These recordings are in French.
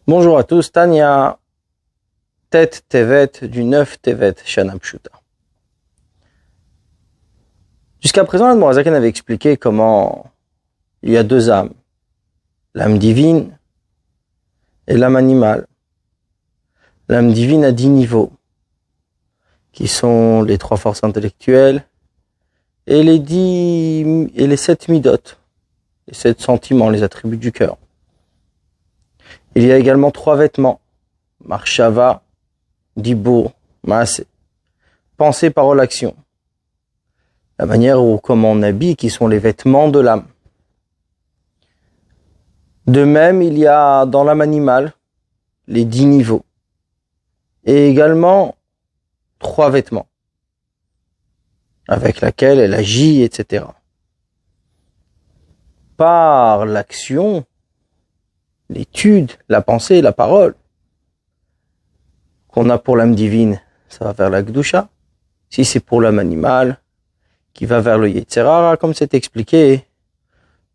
Bonjour à tous, Tania, Tet Tevet du 9 Tevet, Shana Pshuta. Jusqu'à présent, Admorazaken avait expliqué comment il y a deux âmes, l'âme divine et l'âme animale. L'âme divine a 10 niveaux, qui sont les 3 forces intellectuelles et les 7 midot, les 7 sentiments, les attributs du cœur. Il y a également 3 vêtements, marshava, dibur, maaseh, pensée, parole, action. La manière ou comment on habille, qui sont les vêtements de l'âme. De même, il y a dans l'âme animale les 10 niveaux. Et également 3 vêtements, avec laquelle elle agit, etc. Par l'action, l'étude, la pensée, la parole, qu'on a pour l'âme divine, ça va vers la Gdusha. Si c'est pour l'âme animale, qui va vers le Yetzerara, comme c'est expliqué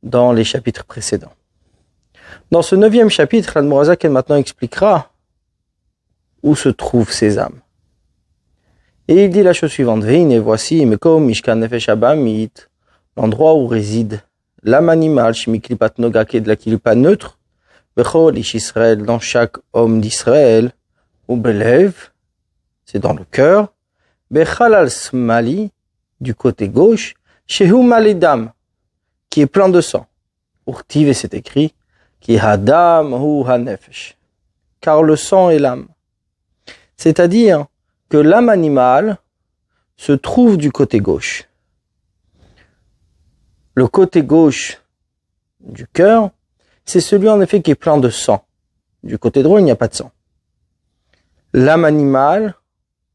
dans les chapitres précédents. Dans ce 9e chapitre, l'Admorazaken maintenant expliquera où se trouvent ces âmes. Et il dit la chose suivante, et voici, Mekom Mishkan Nefesh Abamit, l'endroit où réside l'âme animale, Shemiklipat Nogake de la Kilipa neutre, Bechol Ish Israël, dans chaque homme d'Israël, ou Belev, c'est dans le cœur, Bechalal Smali, du côté gauche, Shehu Malidam, qui est plein de sang. Urtiv, et c'est écrit, Ki Hadam Hu Hanefesh, car le sang est l'âme. C'est-à-dire que l'âme animale se trouve du côté gauche. Le côté gauche du cœur, c'est celui en effet qui est plein de sang. Du côté droit, il n'y a pas de sang. L'âme animale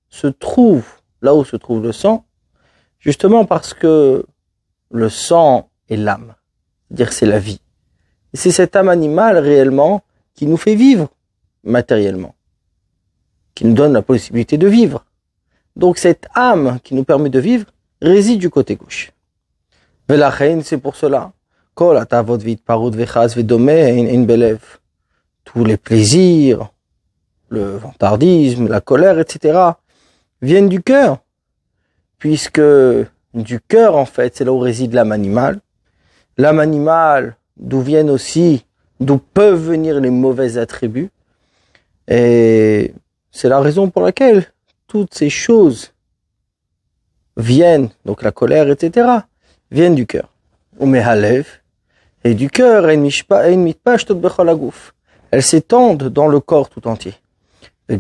se trouve là où se trouve le sang, justement parce que le sang est l'âme, c'est-à-dire c'est la vie. Et c'est cette âme animale réellement qui nous fait vivre matériellement, qui nous donne la possibilité de vivre. Donc cette âme qui nous permet de vivre réside du côté gauche. Velachen, c'est pour cela, tous les plaisirs, le vantardisme, la colère, etc., viennent du cœur, puisque du cœur, en fait, c'est là où réside l'âme animale. L'âme animale, d'où peuvent venir les mauvais attributs, et c'est la raison pour laquelle toutes ces choses viennent, donc la colère, etc., viennent du cœur. Et du cœur, elles s'étendent dans le corps tout entier. Et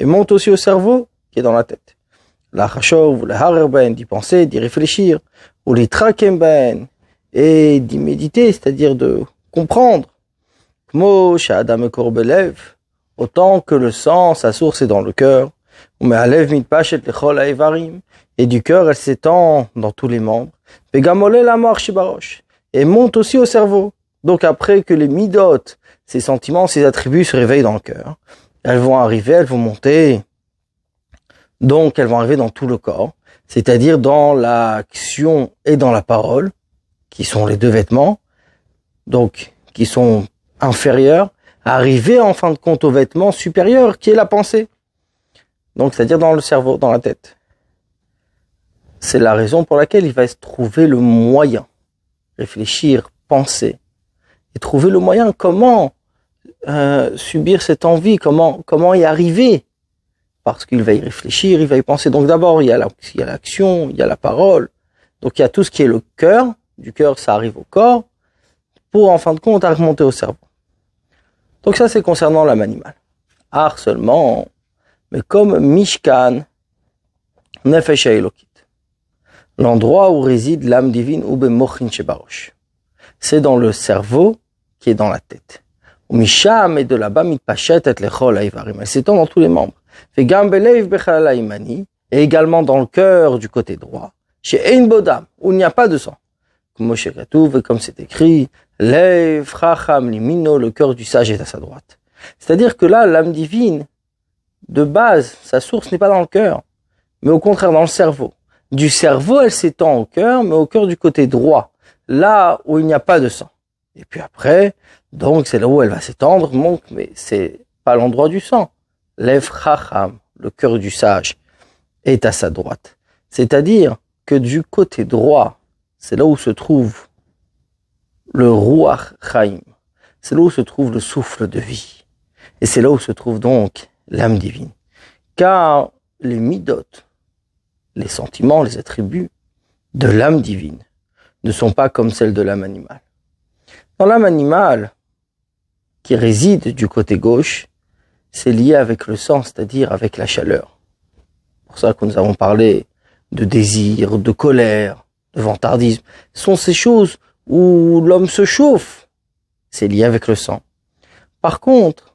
montent aussi au cerveau, qui est dans la tête. D'y penser, d'y réfléchir, ou les traquemben, et d'y méditer, c'est-à-dire de comprendre. Autant que le sang, sa source est dans le cœur. Et du cœur, elle s'étend dans tous les membres. Et monte aussi au cerveau. Donc après que les midot, ces sentiments, ces attributs se réveillent dans le cœur, elles vont monter. Donc elles vont arriver dans tout le corps, c'est-à-dire dans l'action et dans la parole, qui sont les 2 vêtements, donc qui sont inférieurs, arriver en fin de compte au vêtement supérieur, qui est la pensée. Donc c'est-à-dire dans le cerveau, dans la tête. C'est la raison pour laquelle il va se trouver le moyen, réfléchir, penser, et trouver le moyen comment subir cette envie, comment y arriver, parce qu'il va y réfléchir, il va y penser. Donc d'abord, il y a l'action, il y a la parole, donc il y a tout ce qui est le cœur, du cœur ça arrive au corps, pour en fin de compte à remonter au cerveau. Donc ça c'est concernant l'âme animale. Seulement, mais comme Mishkan, Nefesh Elokit, l'endroit où réside l'âme divine, ou Bemochin Shebarosh, c'est dans le cerveau qui est dans la tête. Misham, et de là-bas, mitpachet et lechol haivarim, elle s'étend dans tous les membres. Et également dans le cœur du côté droit, chez Ein Bodam, où il n'y a pas de sang. Comme c'est écrit, Lev Chacham Limino, le cœur du sage est à sa droite. C'est-à-dire que là, l'âme divine, de base, sa source n'est pas dans le cœur, mais au contraire dans le cerveau. Du cerveau, elle s'étend au cœur, mais au cœur du côté droit, là où il n'y a pas de sang. Et puis après, Donc c'est là où elle va s'étendre, donc, mais c'est pas l'endroit du sang. Lev Chacham, le cœur du sage, est à sa droite. C'est-à-dire que du côté droit, c'est là où se trouve le Ruach Chaim. C'est là où se trouve le souffle de vie. Et c'est là où se trouve donc l'âme divine. Car les midot, les sentiments, les attributs de l'âme divine ne sont pas comme celles de l'âme animale. Dans l'âme animale, qui réside du côté gauche, c'est lié avec le sang, c'est-à-dire avec la chaleur. C'est pour ça que nous avons parlé de désir, de colère, de vantardisme. Ce sont ces choses où l'homme se chauffe. C'est lié avec le sang. Par contre,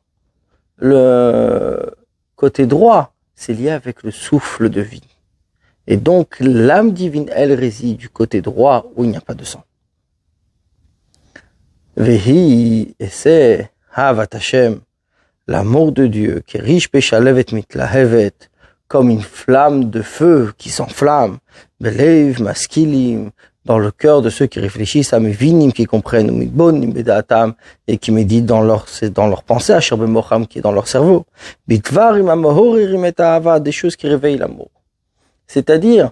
le côté droit, c'est lié avec le souffle de vie. Et donc, l'âme divine, elle réside du côté droit où il n'y a pas de sang. Vehi, et c'est Havat Hashem, l'amour de Dieu, qui est riche péchalevet mitlahevet, comme une flamme de feu qui s'enflamme, belev maskilim, dans le cœur de ceux qui réfléchissent à mevinim, qui comprennent, midbonim bedatam, et qui méditent dans leur pensée, asher bemocham, qui est dans leur cerveau, bitvarim amohoririm et ahava, des choses qui réveillent l'amour. C'est-à-dire,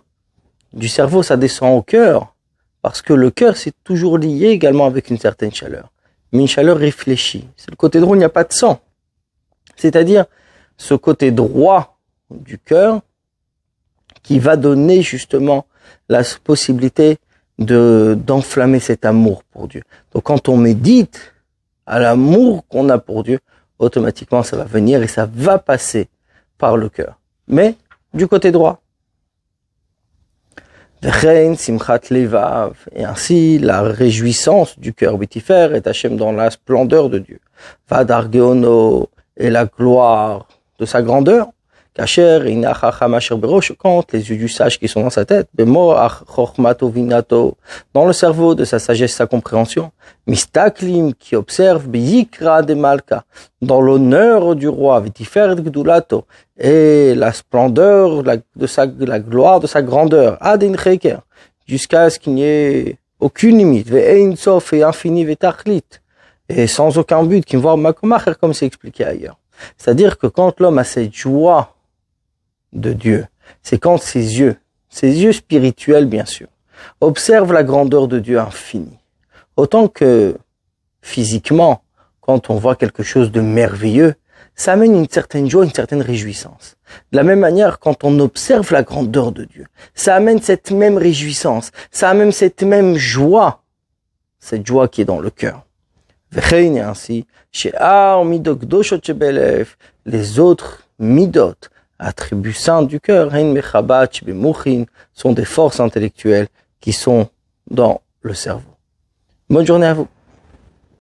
du cerveau, ça descend au cœur, parce que le cœur, c'est toujours lié également avec une certaine chaleur. Mais une chaleur réfléchie. C'est le côté droit où il n'y a pas de sang. C'est-à-dire, ce côté droit du cœur, qui va donner justement la possibilité d'enflammer cet amour pour Dieu. Donc, quand on médite à l'amour qu'on a pour Dieu, automatiquement, ça va venir et ça va passer par le cœur. Mais, du côté droit. Et ainsi, la réjouissance du cœur Bitifer est Hachem dans la splendeur de Dieu. Vadargeono et la gloire de sa grandeur. Kacher, quand les yeux du sage qui sont dans sa tête, dans le cerveau de sa sagesse, sa compréhension, mistaklim qui observe, biyikra de malka, dans l'honneur du roi, vitifer gdulato, et la splendeur de la gloire de sa grandeur, adin cheker, jusqu'à ce qu'il n'y ait aucune limite, ve'ein sof et infini vetachlit, et sans aucun but, qui me voit makomacher, comme c'est expliqué ailleurs. C'est-à-dire que quand l'homme a cette joie de Dieu, c'est quand ses yeux spirituels bien sûr, observent la grandeur de Dieu infini. Autant que physiquement, quand on voit quelque chose de merveilleux, ça amène une certaine joie, une certaine réjouissance. De la même manière, quand on observe la grandeur de Dieu, ça amène cette même réjouissance, ça amène cette même joie, cette joie qui est dans le cœur. Et ainsi, les autres midot, attributs saints du cœur, sont des forces intellectuelles qui sont dans le cerveau. Bonne journée à vous.